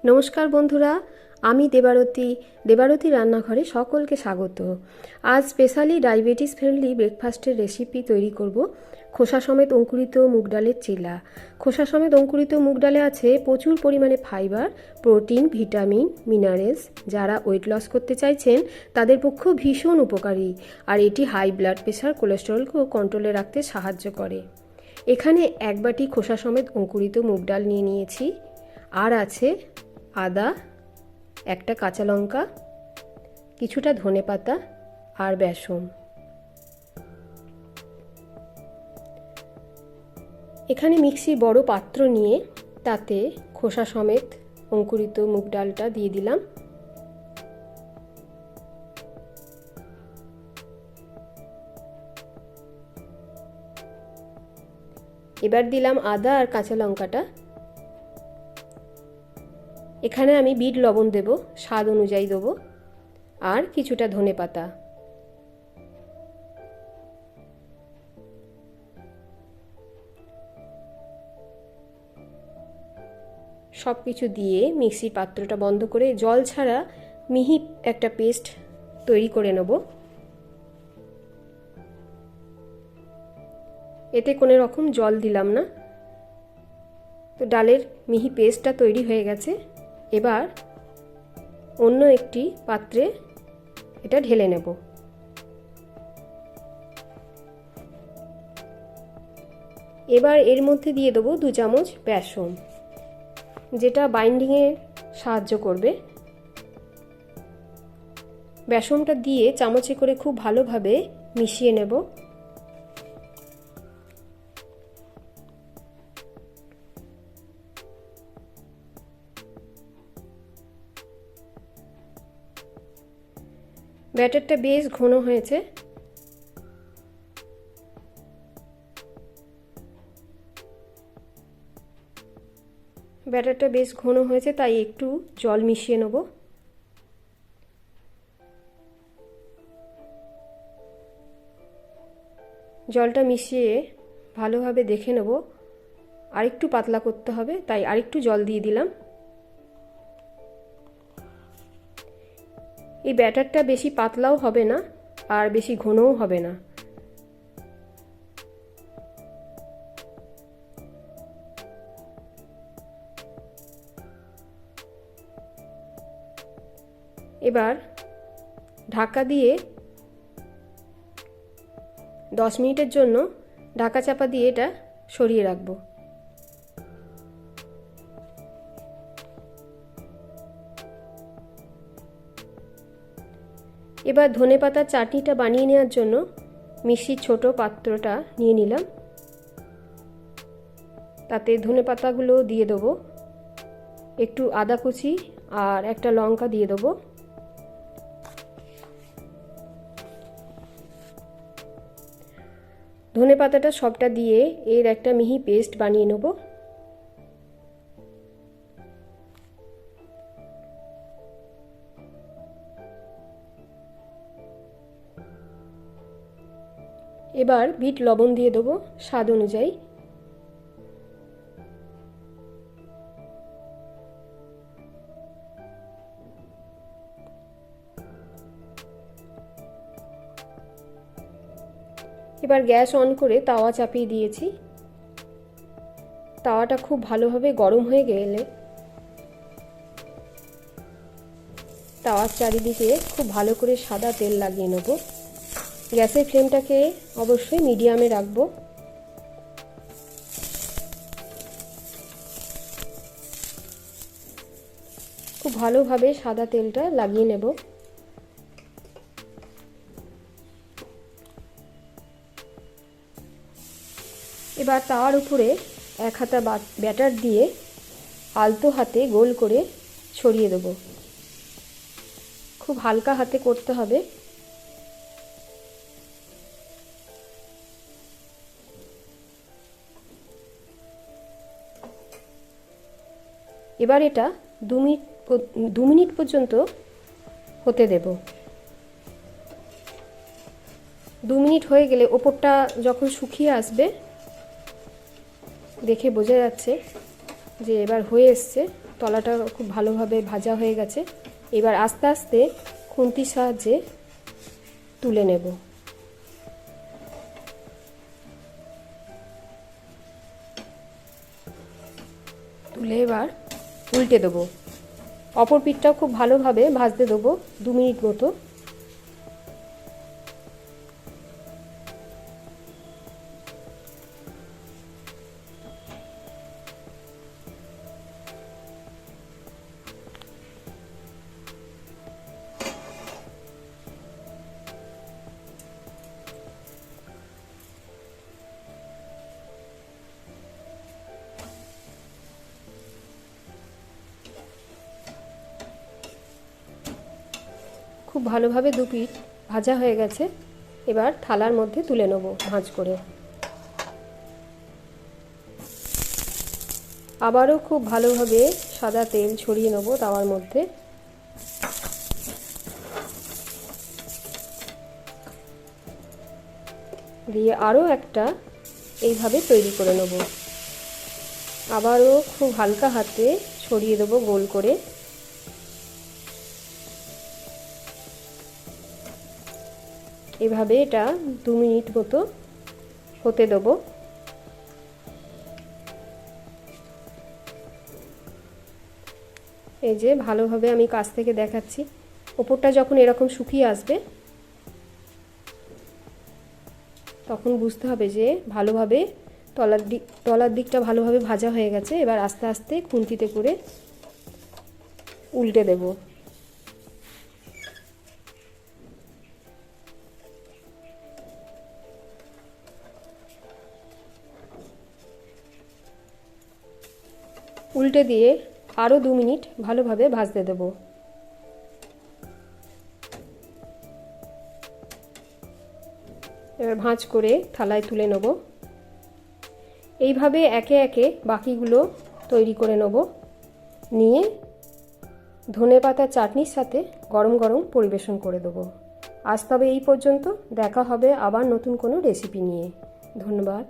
নমস্কার বন্ধুরা, আমি দেবারতী রান্নাঘরে সকলকে স্বাগত। আজ স্পেশালি ডায়াবেটিস ফ্রেন্ডলি ব্রেকফাস্টের রেসিপি তৈরি করব। খোসা সমেত অঙ্কুরিত মুগ ডালের চিলা। খোসা সমেত অঙ্কুরিত মুগ ডালে আছে প্রচুর পরিমাণে ফাইবার, প্রোটিন, ভিটামিন, মিনারেলস। যারা ওয়েট লস করতে চাইছেন তাদের পক্ষেও ভীষণ উপকারী, আর এটি হাই ব্লাড প্রেশার, কোলেস্টেরলকেও কন্ট্রোলে রাখতে সাহায্য করে। এখানে এক বাটি খোসা সমেত অঙ্কুরিত মুগ ডাল নিয়ে নিয়েছি, আর আছে আদা, একটা কাঁচা লঙ্কা, কিছুটা ধনেপাতা আর বেসন। এখানে মিক্সির বড় পাত্র নিয়ে তাতে খোসা সমেত অঙ্কুরিত মুগ ডালটা দিয়ে দিলাম। এবার দিলাম আদা আর কাঁচা লঙ্কাটা। এখানে আমি বিট লবণ দেব, স্বাদ অনুযায়ী দেবো, আর কিছুটা ধনেপাতা। সব কিছু দিয়ে মিক্সির পাত্রটা বন্ধ করে জল ছাড়া মিহি একটা পেস্ট তৈরি করে নেব। এতে কোনো রকম জল দিলাম না। তো ডালের মিহি পেস্টটা তৈরি হয়ে গেছে। এবার অন্য একটি পাত্রে এটা ঢেলে নেব। এবার এর মধ্যে দিয়ে দেবো 2 চামচ বেসন, যেটা বাইন্ডিংয়ে সাহায্য করবে। বেসনটা দিয়ে চামচে করে খুব ভালোভাবে মিশিয়ে নেব। ব্যাটারটা বেশ ঘন হয়েছে। তাই একটু জল মিশিয়ে নেব। জলটা মিশিয়ে ভালোভাবে দেখে নেব, আরেকটু পাতলা করতে হবে, তাই আরেকটু জল দিয়ে দিলাম। এই ব্যাটারটা বেশি পাতলাও হবে না আর বেশি ঘনও হবে না। এবার ঢাকা দিয়ে 10 মিনিটের জন্য ঢাকা চাপা দিয়ে এটা সরিয়ে রাখবো। এবার ধনেপাতার চাটনিটা বানিয়ে নেওয়ার জন্য মিক্সির ছোট পাত্রটা নিয়ে নিলাম। তাতে ধনেপাতাগুলো দিয়ে দেবো, একটু আদা কুচি আর একটা লঙ্কা দিয়ে দেবো। ধনেপাতাটা সবটা দিয়ে এর একটা মিহি পেস্ট বানিয়ে নেব। এবার বিট লবণ দিয়ে দেবো স্বাদ অনুযায়ী। এবার গ্যাস অন করে তাওয়া চাপিয়ে দিয়েছি। তাওয়াটা খুব ভালোভাবে গরম হয়ে গেলে তাওয়ার চারিদিকে খুব ভালো করে সাদা তেল লাগিয়ে নেব। গ্যাসের ফ্লেমটাকে অবশ্যই মিডিয়ামে রাখবো। খুব ভালোভাবে সাদা তেলটা লাগিয়ে নেব। এবার তাওয়ার উপরে এক হাতা ব্যাটার দিয়ে আলতো হাতে গোল করে ছড়িয়ে দেব। খুব হালকা হাতে করতে হবে। এবার এটা 2 মিনিট পর্যন্ত হতে দেব। 2 মিনিট হয়ে গেলে ওপরটা যখন শুকিয়ে আসবে, দেখে বোঝা যাচ্ছে যে এবার হয়ে এসছে। তলাটা খুব ভালোভাবে ভাজা হয়ে গেছে। এবার আস্তে আস্তে খুন্তির সাহায্যে তুলে নেব। তুলে এবার উল্টে দেবো। অপর পিঠটাও খুব ভালোভাবে ভাজতে দেবো 2 মিনিট মতো। খুব ভালোভাবে 2 পিঠ ভাজা হয়ে গেছে। এবার থালার মধ্যে তুলে নেব ভাঁজ করে। আবারও খুব ভালোভাবে সাদা তেল ছড়িয়ে নেব তাওয়ার মধ্যে। দিয়ে আরও একটা এইভাবে তৈরি করে নেব। আবারও খুব হালকা হাতে ছড়িয়ে দেবো গোল করে। এভাবে এটা 2 মিনিট মতো হতে দেবো। এই যে ভালোভাবে আমি কাছ থেকে দেখাচ্ছি, ওপরটা যখন এরকম শুকিয়ে আসবে তখন বুঝতে হবে যে ভালোভাবে তলার দিকটা ভালোভাবে ভাজা হয়ে গেছে। এবার আস্তে আস্তে খুন্তিতে করে উল্টে দেব। উল্টে দিয়ে আরও 2 মিনিট ভালোভাবে ভাজতে দেব। এবার ভাঁজ করে থালায় তুলে নেব। এইভাবে একে একে বাকিগুলো তৈরি করে নেব। নিয়ে ধনেপাতার চাটনির সাথে গরম গরম পরিবেশন করে দেবো। আজ তবে এই পর্যন্ত, দেখা হবে আবার নতুন কোনো রেসিপি নিয়ে। ধন্যবাদ।